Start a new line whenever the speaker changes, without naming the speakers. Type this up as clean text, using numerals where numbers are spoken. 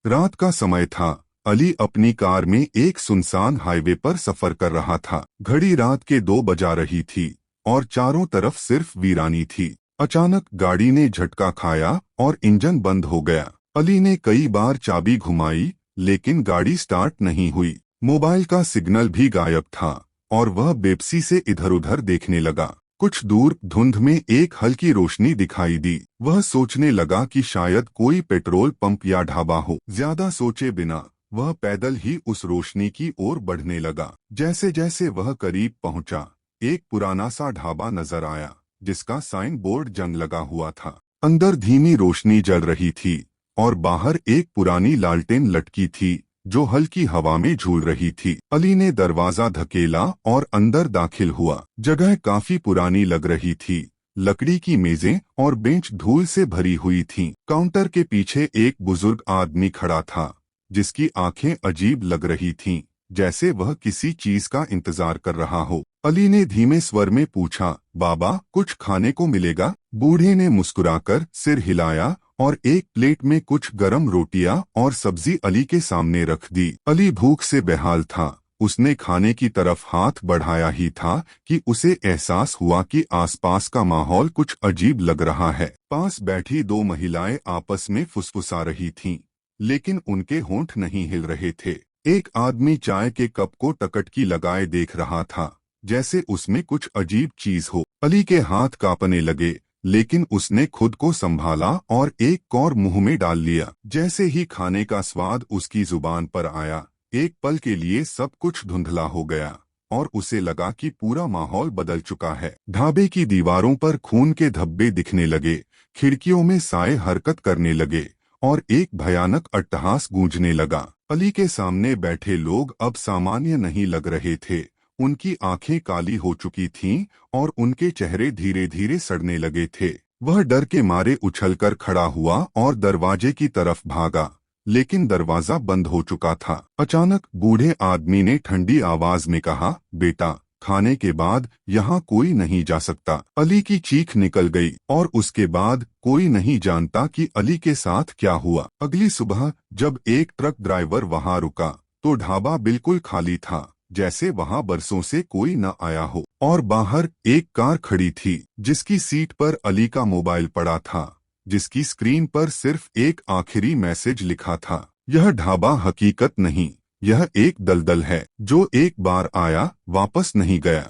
रात का समय था। अली अपनी कार में एक सुनसान हाईवे पर सफर कर रहा था। घड़ी रात के 2 बजा रही थी और चारों तरफ सिर्फ वीरानी थी। अचानक गाड़ी ने झटका खाया और इंजन बंद हो गया। अली ने कई बार चाबी घुमाई, लेकिन गाड़ी स्टार्ट नहीं हुई। मोबाइल का सिग्नल भी गायब था और वह बेबसी से इधर-उधर देखने लगा। कुछ दूर धुंध में एक हल्की रोशनी दिखाई दी। वह सोचने लगा कि शायद कोई पेट्रोल पंप या ढाबा हो। ज्यादा सोचे बिना वह पैदल ही उस रोशनी की ओर बढ़ने लगा। जैसे जैसे वह करीब पहुंचा, एक पुराना सा ढाबा नजर आया, जिसका साइन बोर्ड जंग लगा हुआ था। अंदर धीमी रोशनी जल रही थी और बाहर एक पुरानी लालटेन लटकी थी जो हल्की हवा में झूल रही थी। अली ने दरवाजा धकेला और अंदर दाखिल हुआ। जगह काफी पुरानी लग रही थी। लकड़ी की मेजें और बेंच धूल से भरी हुई थीं। काउंटर के पीछे एक बुजुर्ग आदमी खड़ा था, जिसकी आंखें अजीब लग रही थीं, जैसे वह किसी चीज का इंतजार कर रहा हो। अली ने धीमे स्वर में पूछा, बाबा, कुछ खाने को मिलेगा? बूढ़े ने मुस्कुराकर सिर हिलाया और एक प्लेट में कुछ गरम रोटियां और सब्जी अली के सामने रख दी। अली भूख से बेहाल था। उसने खाने की तरफ हाथ बढ़ाया ही था कि उसे एहसास हुआ कि आसपास का माहौल कुछ अजीब लग रहा है। पास बैठी 2 महिलाएं आपस में फुसफुसा रही थीं, लेकिन उनके होंठ नहीं हिल रहे थे। एक आदमी चाय के कप को टकटकी लगाए देख रहा था, जैसे उसमें कुछ अजीब चीज हो। अली के हाथ कांपने लगे, लेकिन उसने खुद को संभाला और एक कौर मुंह में डाल लिया। जैसे ही खाने का स्वाद उसकी जुबान पर आया, एक पल के लिए सब कुछ धुंधला हो गया और उसे लगा कि पूरा माहौल बदल चुका है। ढाबे की दीवारों पर खून के धब्बे दिखने लगे, खिड़कियों में साए हरकत करने लगे और एक भयानक अट्टहास गूंजने लगा। अली के सामने बैठे लोग अब सामान्य नहीं लग रहे थे। उनकी आंखें काली हो चुकी थीं और उनके चेहरे धीरे धीरे सड़ने लगे थे। वह डर के मारे उछलकर खड़ा हुआ और दरवाजे की तरफ भागा, लेकिन दरवाजा बंद हो चुका था। अचानक बूढ़े आदमी ने ठंडी आवाज में कहा, बेटा, खाने के बाद यहाँ कोई नहीं जा सकता। अली की चीख निकल गई और उसके बाद कोई नहीं जानता कि अली के साथ क्या हुआ। अगली सुबह जब एक ट्रक ड्राइवर वहां रुका, तो ढाबा बिल्कुल खाली था, जैसे वहां बरसों से कोई न आया हो। और बाहर एक कार खड़ी थी, जिसकी सीट पर अली का मोबाइल पड़ा था, जिसकी स्क्रीन पर सिर्फ एक आखिरी मैसेज लिखा था, यह ढाबा हकीकत नहीं, यह एक दलदल है, जो एक बार आया वापस नहीं गया।